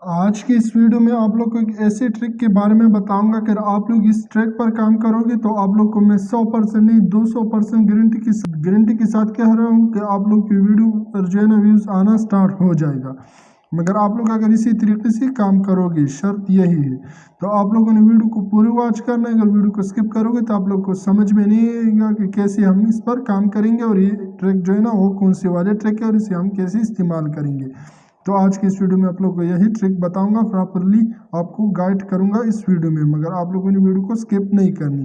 आज की इस वीडियो में आप लोग को एक ऐसे ट्रिक के बारे में बताऊंगा कि आप लोग इस ट्रिक पर काम करोगे तो आप लोग को मैं 100% नहीं 200% गारंटी के साथ कह रहा हूं कि आप लोग की वीडियो पर जो है ना व्यूज़ आना स्टार्ट हो जाएगा। मगर आप लोग अगर इसी तरीके से काम करोगे, शर्त यही है। तो आप लोगों ने वीडियो को पूरी वॉच करना है। अगर वीडियो को स्किप करोगे तो आप लोग को समझ में नहीं आएगा कि कैसे हम इस पर काम करेंगे और ये ट्रिक जो है ना वो कौन सी वाले ट्रिक है और इसे हम कैसे इस्तेमाल करेंगे। तो आज की इस वीडियो में आप लोग को यही ट्रिक बताऊंगा, प्रॉपरली आपको गाइड करूंगा इस वीडियो में, मगर आप लोगों ने वीडियो को स्किप नहीं करनी।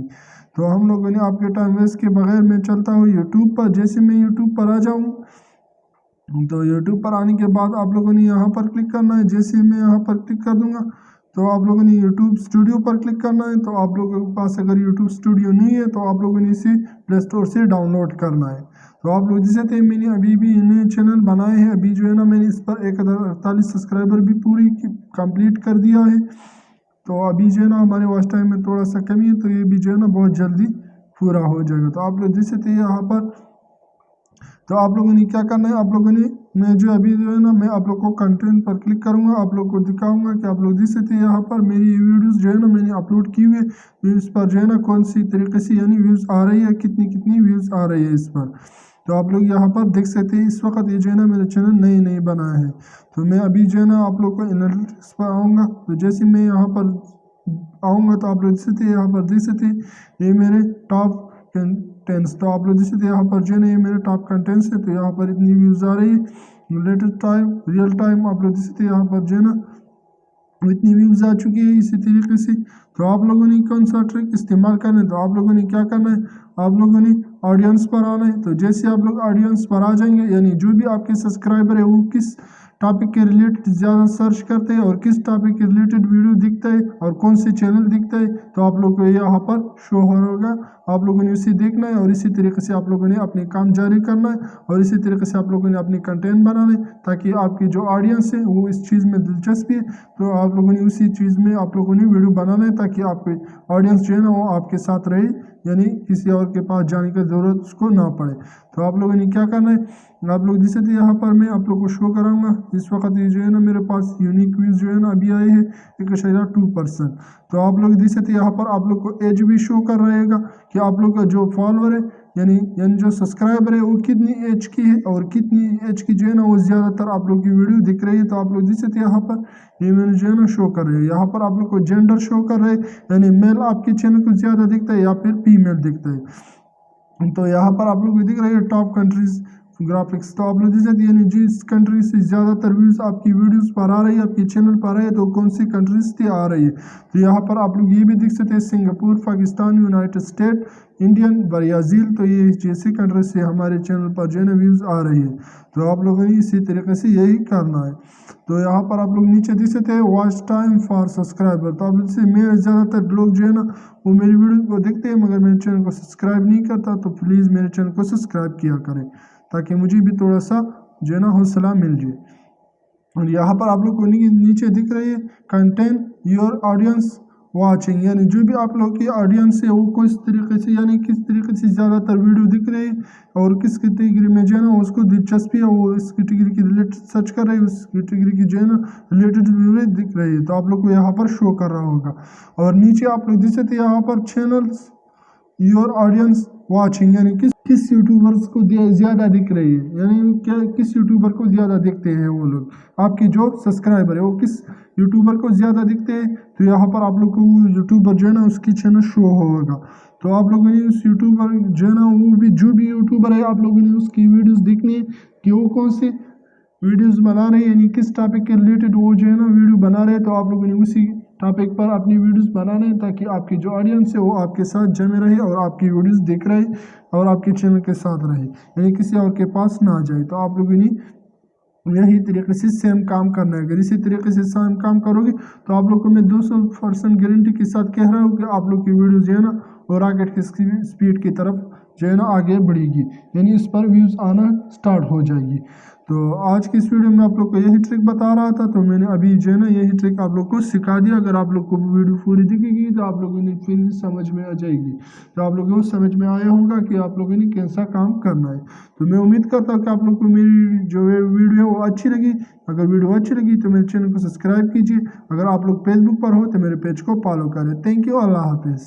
तो हम लोगों ने आपके टाइम वेस्ट के बगैर मैं चलता हूँ यूट्यूब पर। जैसे मैं यूट्यूब पर आ जाऊँ तो यूट्यूब पर आने के बाद आप लोगों ने यहाँ पर क्लिक करना है। जैसे मैं यहाँ पर क्लिक कर दूंगा तो आप लोगों ने यूट्यूब स्टूडियो पर क्लिक करना है। तो आप लोगों के पास अगर यूट्यूब स्टूडियो नहीं है तो आप लोगों ने इसे प्ले स्टोर से डाउनलोड करना है। तो आप लोग जैसे थे, मैंने अभी भी नए चैनल बनाए हैं। अभी जो है ना मैंने इस पर 1048 सब्सक्राइबर भी पूरी कंप्लीट कर दिया है। तो अभी जो है ना हमारे वॉच टाइम में थोड़ा सा कमी है, तो ये भी जो है ना बहुत जल्दी पूरा हो जाएगा। तो आप लोग जैसे थे यहाँ पर, तो आप लोगों ने क्या करना है, आप लोगों ने मैं जो अभी जो है ना मैं आप लोग को कंटेंट पर क्लिक करूंगा, आप लोग को दिखाऊंगा कि आप लोग देख सकते हैं यहाँ पर मेरी वीडियोस जो है ना मैंने अपलोड की हुई है। तो इस पर जो है ना कौन सी तरीके से यानी व्यूज़ आ रही है, कितनी कितनी व्यूज़ आ रही है इस पर। तो आप लोग यहाँ पर देख सकते हैं इस वक्त ये जो है ना मेरा चैनल नई बनाया है। तो मैं अभी जो है ना आप लोग को एनालिटिक्स पर आऊँगा। तो जैसे मैं यहाँ पर आऊँगा तो आप लोग देख सकते हैं यहाँ पर देख सकते हैं ये मेरे टॉप कंटेंट्स। तो आप लोग जैसे यहाँ पर जो है ना ये मेरे टॉप कंटेंट्स है। तो यहाँ पर इतनी व्यूज़ आ रही है। लेटेस्ट टाइम रियल टाइम आप लोग जैसे यहाँ पर जो है ना इतनी व्यूज़ आ चुकी है इसी तरीके से। तो आप लोगों ने कौन सा ट्रिक इस्तेमाल करना है, तो आप लोगों ने क्या करना है, आप लोगों ने ऑडियंस पर आना है। तो जैसे आप लोग ऑडियंस पर आ जाएंगे, यानी जो भी आपके सब्सक्राइबर है वो किस टॉपिक के रिलेटेड ज़्यादा सर्च करते हैं और किस टॉपिक के रिलेटेड वीडियो दिखता है और कौन से चैनल दिखता है, तो आप लोग को यहाँ पर शो होगा। आप लोगों ने उसे देखना है और इसी तरीके से आप लोगों ने अपने काम जारी करना है और इसी तरीके से आप लोगों ने अपनी कंटेंट बनाना है, ताकि आपकी जो ऑडियंस है वो इस चीज़ में दिलचस्पी है। तो आप लोगों ने उसी चीज़ में आप लोगों ने वीडियो बनाना है, ताकि आपकी ऑडियंस जो है ना वो आपके साथ रहे, यानी किसी और के पास जाने की ज़रूरत उसको ना पड़े। तो आप लोगों ने क्या करना है, आप लोग जैसे थे यहाँ पर मैं आप लोग को शो कराऊंगा। इस वक्त ये जो है ना मेरे पास यूनिक व्यूज़ जो है ना अभी आए हैं 1.2%। तो आप लोग जैसे थे यहाँ पर आप लोग को एज भी शो कर रहेगा कि आप लोग का जो फॉलोअर है यानी जो सब्सक्राइबर है वो कितनी एज की है और कितनी एज की जो है ना वो ज़्यादातर आप लोग की वीडियो दिख रही है। तो आप लोग जैसे थे यहाँ पर ये मैंने जो है ना शो कर रहे हैं। यहाँ पर आप लोग को जेंडर शो कर रहे हैं, यानी मेल आपके चैनल को ज़्यादा दिखता है या फिर फीमेल दिखता है। तो यहाँ पर आप लोग को दिख रही है टॉप कंट्रीज ग्राफिक्स। तो आप लोग जैसे यानी जिस कंट्री से ज़्यादातर व्यूज़ आपकी वीडियोस पर आ रही है, आपके चैनल पर आ रही है, तो कौन सी कंट्रीज से आ रही है। तो यहाँ पर आप लोग ये भी देख सकते हैं Singapore, Pakistan, United state, Indian, Brazil. तो ये जैसी कंट्री से हमारे चैनल पर जो है ना व्यूज़ आ रही है। तो आप लोगों ने इसी तरीके से यही करना है। तो यहाँ पर आप लोग नीचे देख सकते हैं वॉच टाइम फॉर सब्सक्राइबर। तो आप जैसे मेरे ज़्यादातर लोग जो है ना वो मेरी वीडियो को देखते हैं मगर मेरे चैनल को सब्सक्राइब नहीं करता। तो प्लीज़ मेरे चैनल को सब्सक्राइब किया करें, ताकि मुझे भी थोड़ा सा जो है ना हौसला मिल जाए। और यहाँ पर आप लोग को नीचे दिख रही है कंटेंट योर ऑडियंस वाचिंग, यानी जो भी आप लोग की ऑडियंस है वो किस तरीके से यानी किस तरीके से ज़्यादातर वीडियो दिख रही है और किस कैटेगरी में जो है ना उसको दिलचस्पी है, वो इस कैटेगरी की रिलेटेड सर्च कर रहे हैं, उस कैटेगरी की जो है ना रिलेटेड वीडियो दिख रही है। तो आप लोग को यहाँ पर शो कर रहा होगा। और नीचे आप लोग जैसे यहाँ पर चैनल्स योर ऑडियंस वाचिंग, यानी किस यूट्यूबर्स को ज़्यादा दिख रही है, यानी क्या किस यूट्यूबर को ज़्यादा दिखते हैं वो लोग, आपके जो सब्सक्राइबर है वो किस यूट्यूबर को ज़्यादा दिखते हैं। तो यहाँ पर आप लोग को वो यूट्यूबर जो है ना उसकी चैनल शो होगा। तो आप लोगों ने उस यूट्यूबर जो है ना वो भी जो भी यूट्यूबर है आप लोगों ने उसकी वीडियोज़ देखनी है कि वो कौन से वीडियोज़ बना रहे हैं, यानी किस टॉपिक के रिलेटेड वो जो है ना वीडियो बना रहे हैं। तो आप लोगों ने उसी टॉपिक पर अपनी वीडियोस बनाने हैं, ताकि आपकी जो ऑडियंस है वो आपके साथ जमे रहे और आपकी वीडियोस देख रहे और आपके चैनल के साथ रहे, यानी किसी और के पास ना जाए। तो आप लोगों ने यही तरीके से सेम काम करना है। अगर इसी तरीके से सेम काम करोगे तो आप लोग को मैं 200% गारंटी के साथ कह रहा हूँ कि आप लोग की वीडियो जो है ना वो रॉकेट की स्पीड की तरफ जो है ना आगे बढ़ेगी, यानी इस पर व्यूज़ आना स्टार्ट हो जाएगी। तो आज की इस वीडियो में आप लोग को यही ट्रिक बता रहा था, तो मैंने अभी जो है ना यही ट्रिक आप लोग को सिखा दिया। अगर आप लोग को वीडियो पूरी दिखेगी तो आप लोगों ने फिर समझ में आ जाएगी, तो आप लोगों को समझ में आया होगा कि आप लोगों ने कैसा काम करना है। तो मैं उम्मीद करता हूँ कि आप लोग को मेरी जो वीडियो है वो अच्छी लगी। अगर वीडियो अच्छी लगी तो मेरे चैनल को सब्सक्राइब कीजिए। अगर आप लोग फेसबुक पर हो तो मेरे पेज को फॉलो करें। थैंक यू, अल्लाह हाफिज़।